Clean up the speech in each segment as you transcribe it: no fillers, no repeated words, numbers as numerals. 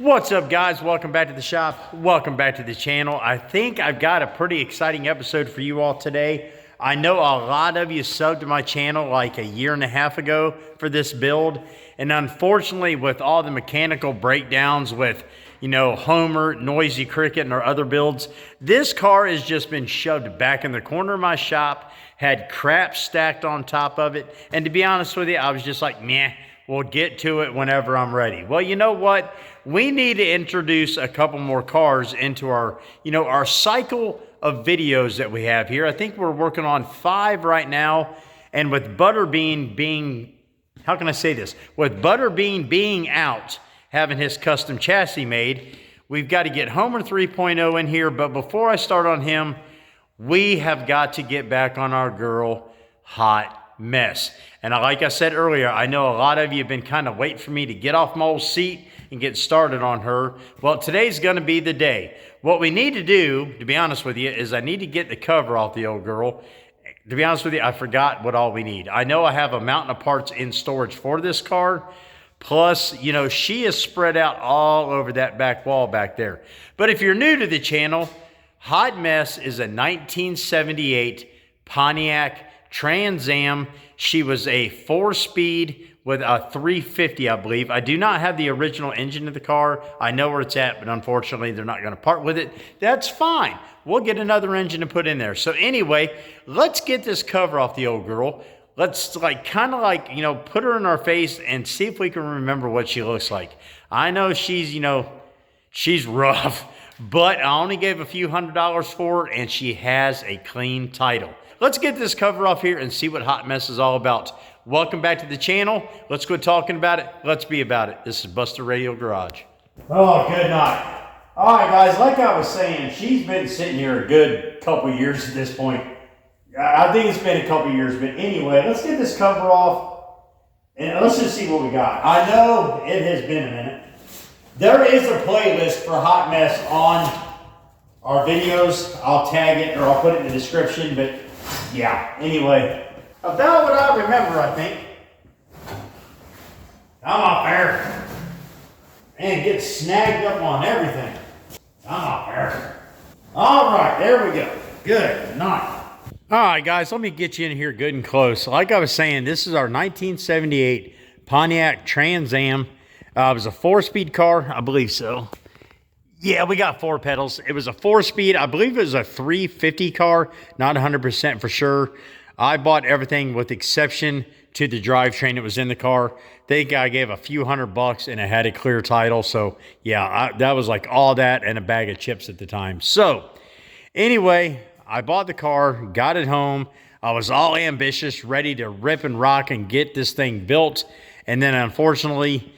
What's up, guys? Welcome back to the shop. Welcome back to the channel. I think I've got a pretty exciting episode for you all today. I know a lot of you subbed to my channel like a year and a half ago for this build. And unfortunately, with all the mechanical breakdowns with, Homer, Noisy Cricket, and our other builds, this car has just been shoved back in the corner of my shop, had crap stacked on top of it. And to be honest with you, I was just like, meh, we'll get to it whenever I'm ready. Well, you know what? We need to introduce a couple more cars into our, our cycle of videos that we have here. I think we're working on 5 right now. And with Butterbean being, how can I say this? With Butterbean being out, having his custom chassis made, we've got to get Homer 3.0 in here. But before I start on him, we have got to get back on our girl, Hot Mess. And like I said earlier, I know a lot of you have been kind of waiting for me to get off my old seat and get started on her. Well, today's going to be the day. What we need to do, to be honest with you, is I need to get the cover off the old girl. To be honest with you, I forgot what all we need. I know I have a mountain of parts in storage for this car. Plus, she is spread out all over that back wall back there. But if you're new to the channel, Hot Mess is a 1978 Pontiac Trans-Am. She was a 4-speed with a 350, I believe. I do not have the original engine of the car. I know where it's at, but unfortunately, they're not going to part with it. That's fine. We'll get another engine to put in there. So anyway, let's get this cover off the old girl. Let's put her in our face and see if we can remember what she looks like. I know she's, she's rough, but I only gave a few $100s for her, and she has a clean title. Let's get this cover off here and see what Hot Mess is all about. Welcome back to the channel. Let's quit talking about it. Let's be about it. This is Buster Radial Garage. Oh, good night. All right, guys, like I was saying, she's been sitting here a good couple years at this point. I think it's been a couple years, but anyway, let's get this cover off and let's just see what we got. I know it has been a minute. There is a playlist for Hot Mess on our videos. I'll tag it or I'll put it in the description, but yeah, anyway. About what I remember, I think. I'm up there. And get snagged up on everything. I'm up there. All right, there we go. Good night. All right, guys, let me get you in here good and close. Like I was saying, this is our 1978 Pontiac Trans-Am. It was a 4-speed car, I believe so. Yeah, we got 4 pedals. It was a 4-speed. I believe it was a 350 car. Not 100% for sure. I bought everything with exception to the drivetrain that was in the car. They guy gave a few $100 and it had a clear title. So yeah, that was like all that and a bag of chips at the time. So anyway, I bought the car, got it home. I was all ambitious, ready to rip and rock and get this thing built. And then unfortunately,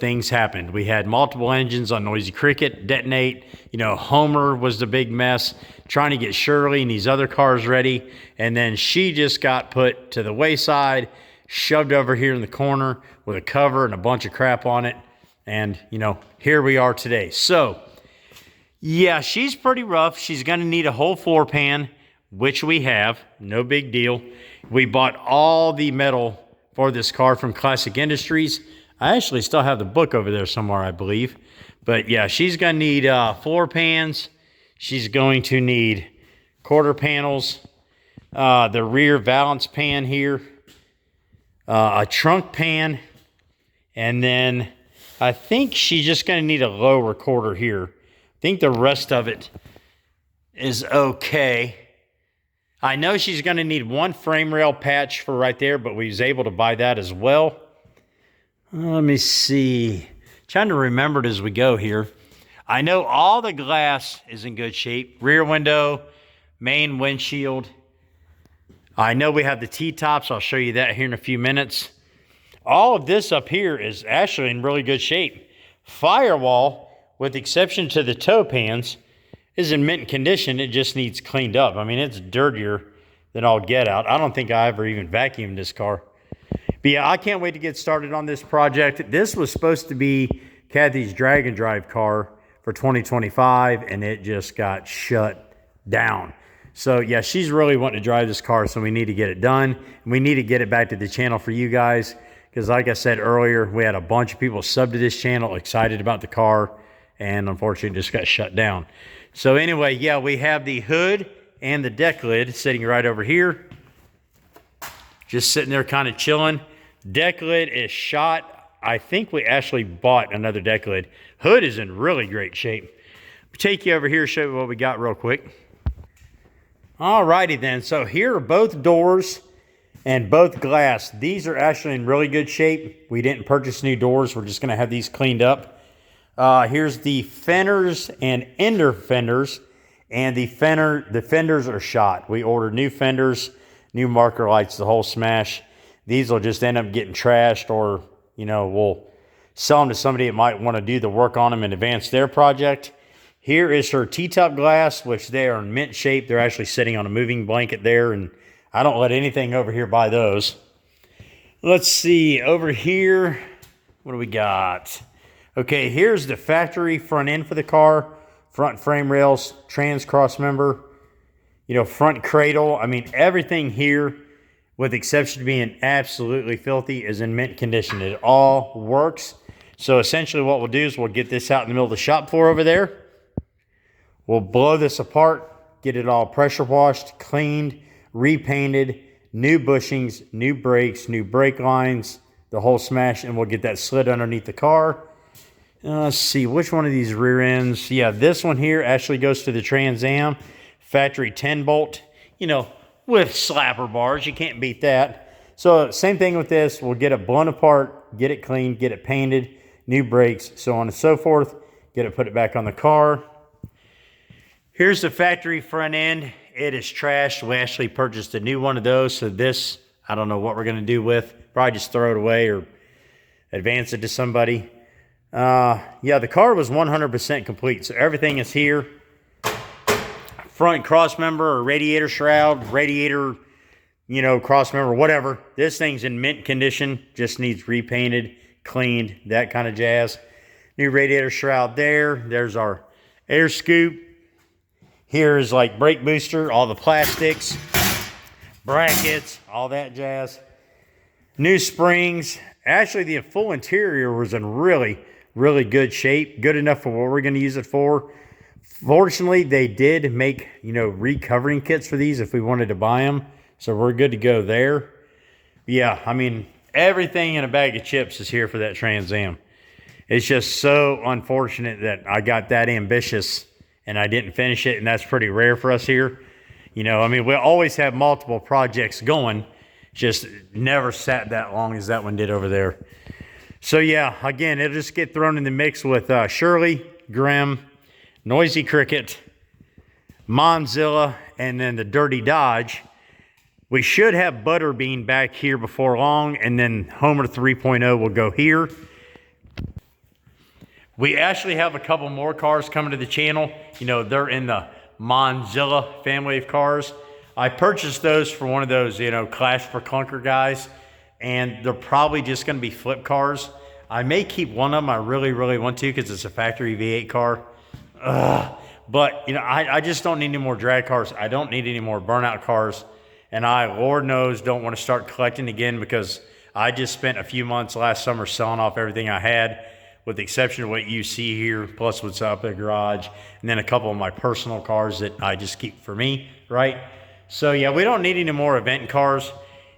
things happened. We had multiple engines on Noisy Cricket detonate. Homer was the big mess, trying to get Shirley and these other cars ready. And then she just got put to the wayside, shoved over here in the corner with a cover and a bunch of crap on it. And, here we are today. So, yeah, she's pretty rough. She's going to need a whole floor pan, which we have. No big deal. We bought all the metal for this car from Classic Industries. I actually still have the book over there somewhere, I believe. But yeah, she's going to need floor pans. She's going to need quarter panels, the rear valance pan here, a trunk pan, and then I think she's just going to need a low recorder here. I think the rest of it is okay. I know she's going to need one frame rail patch for right there, but we was able to buy that as well. Let me see. Trying to remember it as we go here. I know all the glass is in good shape. Rear window, main windshield. I know we have the T-tops. I'll show you that here in a few minutes. All of this up here is actually in really good shape. Firewall, with exception to the toe pans, is in mint condition. It just needs cleaned up. I mean, it's dirtier than all get out. I don't think I ever even vacuumed this car. But yeah, I can't wait to get started on this project. This was supposed to be Kathy's drag and drive car for 2025, and it just got shut down. So yeah, she's really wanting to drive this car, so we need to get it done. And we need to get it back to the channel for you guys, because like I said earlier, we had a bunch of people sub to this channel excited about the car, and unfortunately just got shut down. So anyway, yeah, we have the hood and the deck lid sitting right over here. Just sitting there kind of chilling. Deck lid is shot. I think we actually bought another deck lid. Hood is in really great shape. I'll take you over here, show you what we got real quick. Alrighty then, so here are both doors and both glass. These are actually in really good shape. We didn't purchase new doors. We're just gonna have these cleaned up. Here's the fenders and ender fenders, and the fenders are shot. We ordered new fenders, new marker lights, the whole smash. These will just end up getting trashed, or you know, we'll sell them to somebody that might want to do the work on them and advance their project. Here is her T-top glass, which they are in mint shape. They're actually sitting on a moving blanket there, and I don't let anything over here buy those. Let's see, over here, what do we got? Okay, here's the factory front end for the car. Front frame rails, trans cross member, you know, front cradle. I mean, everything here, with the exception of being absolutely filthy, is in mint condition. It all works. So essentially what we'll do is we'll get this out in the middle of the shop floor over there. We'll blow this apart, get it all pressure washed, cleaned, repainted, new bushings, new brakes, new brake lines, the whole smash, and we'll get that slid underneath the car. Let's see, which one of these rear ends? Yeah, this one here actually goes to the Trans-Am. Factory 10 bolt, you know, with slapper bars. You can't beat that. So same thing with this. We'll get it blown apart, get it cleaned, get it painted, new brakes, so on and so forth. Put it back on the car. Here's the factory front end. It is trashed. We actually purchased a new one of those. So this, I don't know what we're going to do with. Probably just throw it away or advance it to somebody. Yeah, the car was 100% complete. So everything is here. Front cross member or radiator shroud, radiator, you know, cross member, whatever. This thing's in mint condition. Just needs repainted, cleaned, that kind of jazz. New radiator shroud there. There's our air scoop. Here's like brake booster, all the plastics, brackets, all that jazz. New springs. Actually, the full interior was in really, really good shape. Good enough for what we're going to use it for. Fortunately, they did make, you know, recovering kits for these if we wanted to buy them. So we're good to go there. Yeah, I mean, everything in a bag of chips is here for that Trans-Am. It's just so unfortunate that I got that ambitious and I didn't finish it, and that's pretty rare for us here. You know, I mean, we always have multiple projects going, just never sat that long as that one did over there. So yeah, again, it'll just get thrown in the mix with Shirley, Grimm, Noisy Cricket, Monzilla, and then the Dirty Dodge. We should have Butterbean back here before long, and then Homer 3.0 will go here. We actually have a couple more cars coming to the channel. You know, they're in the Monzilla family of cars. I purchased those for one of those, you know, Clash for Clunker guys, and they're probably just going to be flip cars. I may keep one of them. I really, really want to because it's a factory V8 car. But, you know, I just don't need any more drag cars. I don't need any more burnout cars. And I, Lord knows, don't want to start collecting again because I just spent a few months last summer selling off everything I had, with the exception of what you see here, plus what's up in the garage, and then a couple of my personal cars that I just keep for me, right? So yeah, we don't need any more event cars.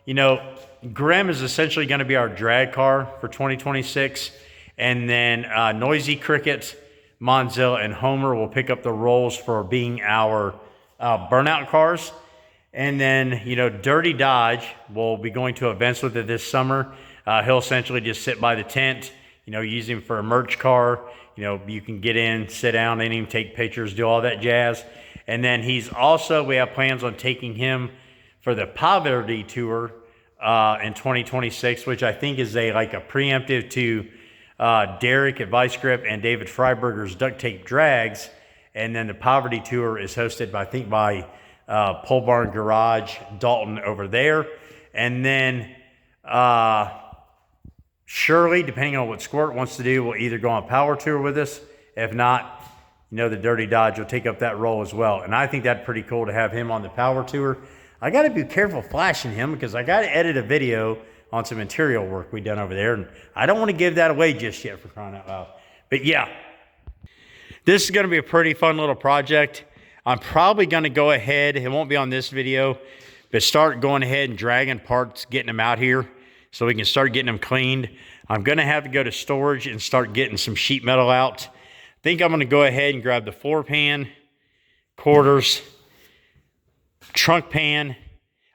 You know, Grimm is essentially going to be our drag car for 2026, and then Noisy Cricket, Monzilla, and Homer will pick up the roles for being our burnout cars. And then, you know, Dirty Dodge will be going to events with it this summer. He'll essentially just sit by the tent, you know, use him for a merch car. You know, you can get in, sit down in him, take pictures, do all that jazz. And then he's also, we have plans on taking him for the Poverty Tour in 2026, which I think is like a preemptive to Derek at Vice Grip and David Freiberger's Duct Tape Drags. And then the Poverty Tour is hosted by, I think, by Pole Barn Garage, Dalton over there. And then Shirley, depending on what Squirt wants to do, will either go on Power Tour with us. If not, you know, the Dirty Dodge will take up that role as well. And I think that's pretty cool to have him on the Power Tour. I got to be careful flashing him because I got to edit a video on some interior work we done over there. And I don't want to give that away just yet, for crying out loud. But yeah, this is going to be a pretty fun little project. I'm probably going to go ahead, it won't be on this video, but start going ahead and dragging parts, getting them out here so we can start getting them cleaned. I'm going to have to go to storage and start getting some sheet metal out. I think I'm going to go ahead and grab the floor pan, quarters, trunk pan.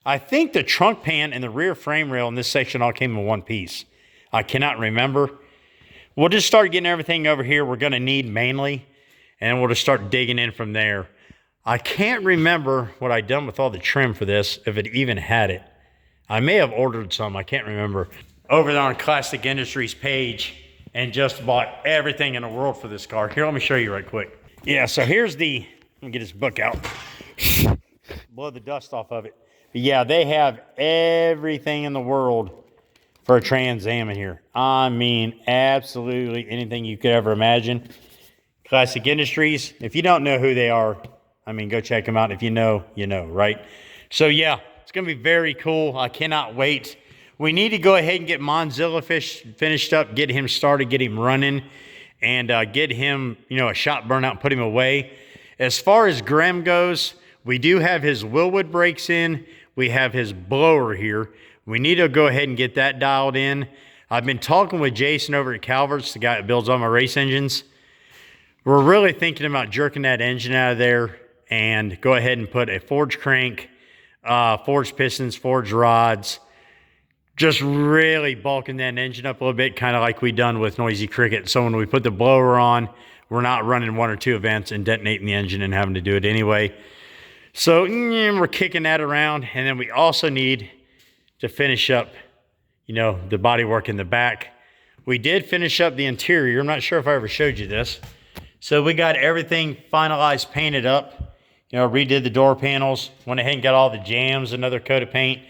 I think the trunk pan and the rear frame rail in this section all came in one piece. I cannot remember. We'll just start getting everything over here we're going to need mainly, and we'll just start digging in from there. I can't remember what I done with all the trim for this, if it even had it. I may have ordered some, I can't remember. Over there on Classic Industries page, and just bought everything in the world for this car. Here, let me show you right quick. Yeah, so here's the, let me get this book out. Blow the dust off of it. But yeah, they have everything in the world for a Trans Am in here. I mean, absolutely anything you could ever imagine. Classic Industries, if you don't know who they are, I mean, go check them out. If you know, you know, right? So yeah, it's going to be very cool. I cannot wait. We need to go ahead and get Monzilla finished up, get him started, get him running, and get him, you know, a shop burnout and put him away. As far as Graham goes, we do have his Willwood brakes in. We have his blower here. We need to go ahead and get that dialed in. I've been talking with Jason over at Calvert's, the guy that builds all my race engines. We're really thinking about jerking that engine out of there and go ahead and put a forged crank, forged pistons, forged rods, just really bulking that engine up a little bit, kind of like we done with Noisy Cricket. So when we put the blower on, we're not running one or two events and detonating the engine and having to do it anyway. So we're kicking that around. And then we also need to finish up, you know, the bodywork in the back. We did finish up the interior. I'm not sure if I ever showed you this. So we got everything finalized, painted up. You know, redid the door panels, went ahead and got all the jams, another coat of paint.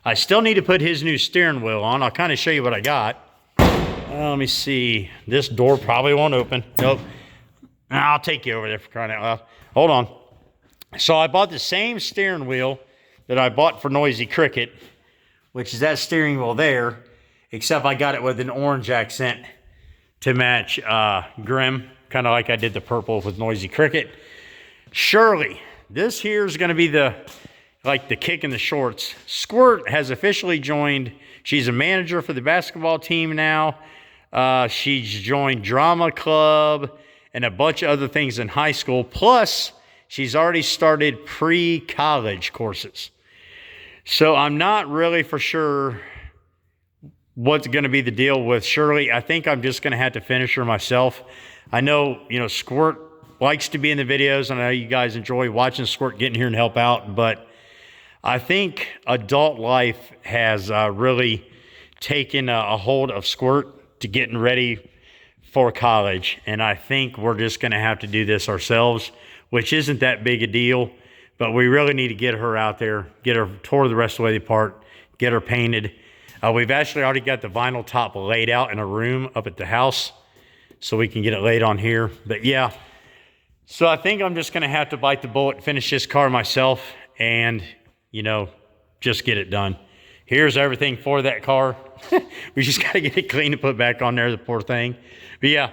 I still need to put his new steering wheel on. I'll kind of show you what I got. Let me see. This door probably won't open. Nope. I'll take you over there, for crying out loud. Hold on. So I bought the same steering wheel that I bought for Noisy Cricket, which is that steering wheel there, except I got it with an orange accent to match Grimm, kind of like I did the purple with Noisy Cricket. Shirley, this here is going to be the kick in the shorts. Squirt has officially joined. She's a manager for the basketball team now. She's joined drama club and a bunch of other things in high school. Plus, she's already started pre-college courses. So I'm not really for sure what's going to be the deal with Shirley. I think I'm just going to have to finish her myself. I know, you know, Squirt likes to be in the videos, and I know you guys enjoy watching Squirt get in here and help out, but I think adult life has really taken a hold of Squirt to getting ready for college, and I think we're just going to have to do this ourselves, which isn't that big a deal, but we really need to get her out there, get her tore the rest of the way apart, get her painted. We've actually already got the vinyl top laid out in a room up at the house, so we can get it laid on here. But yeah, so I think I'm just going to have to bite the bullet, finish this car myself, and, you know, just get it done. Here's everything for that car. We just got to get it clean and put back on there, the poor thing. But yeah.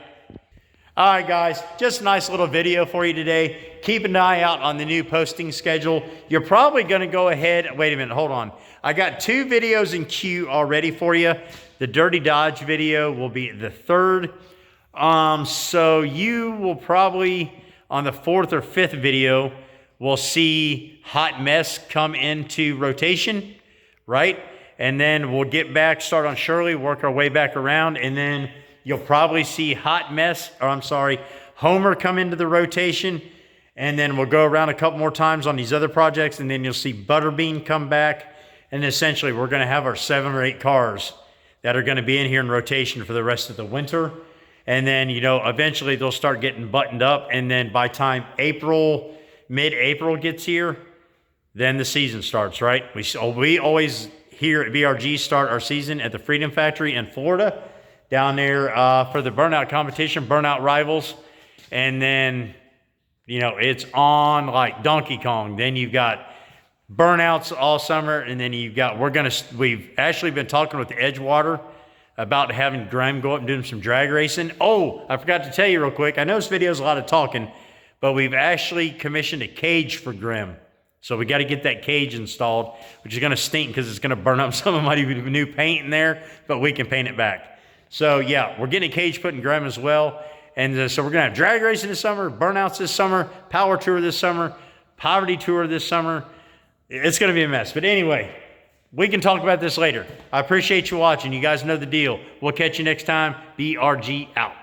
All right, guys, just a nice little video for you today. Keep an eye out on the new posting schedule. You're probably going to go ahead. Wait a minute. Hold on. I got 2 videos in queue already for you. The Dirty Dodge video will be the 3rd. So you will probably, on the 4th or 5th video, we'll see Hot Mess come into rotation, right? And then we'll get back, start on Shirley, work our way back around, and then you'll probably see Homer come into the rotation, and then we'll go around a couple more times on these other projects, and then you'll see Butterbean come back, and essentially we're going to have our 7 or 8 cars that are going to be in here in rotation for the rest of the winter. And then, you know, eventually they'll start getting buttoned up, and then by time mid-April gets here, then the season starts, right? We always here at BRG start our season at the Freedom Factory in Florida, down there for the burnout competition, Burnout Rivals. And then, you know, it's on like Donkey Kong. Then you've got burnouts all summer, and then we've actually been talking with Edgewater about having Graham go up and doing some drag racing. Oh, I forgot to tell you real quick. I know this video is a lot of talking, but we've actually commissioned a cage for Grimm. So we got to get that cage installed, which is going to stink because it's going to burn up some of my new paint in there, but we can paint it back. So yeah, we're getting a cage put in Grimm as well. And so we're going to have drag racing this summer, burnouts this summer, power tour this summer, poverty tour this summer. It's going to be a mess. But anyway, we can talk about this later. I appreciate you watching. You guys know the deal. We'll catch you next time. BRG out.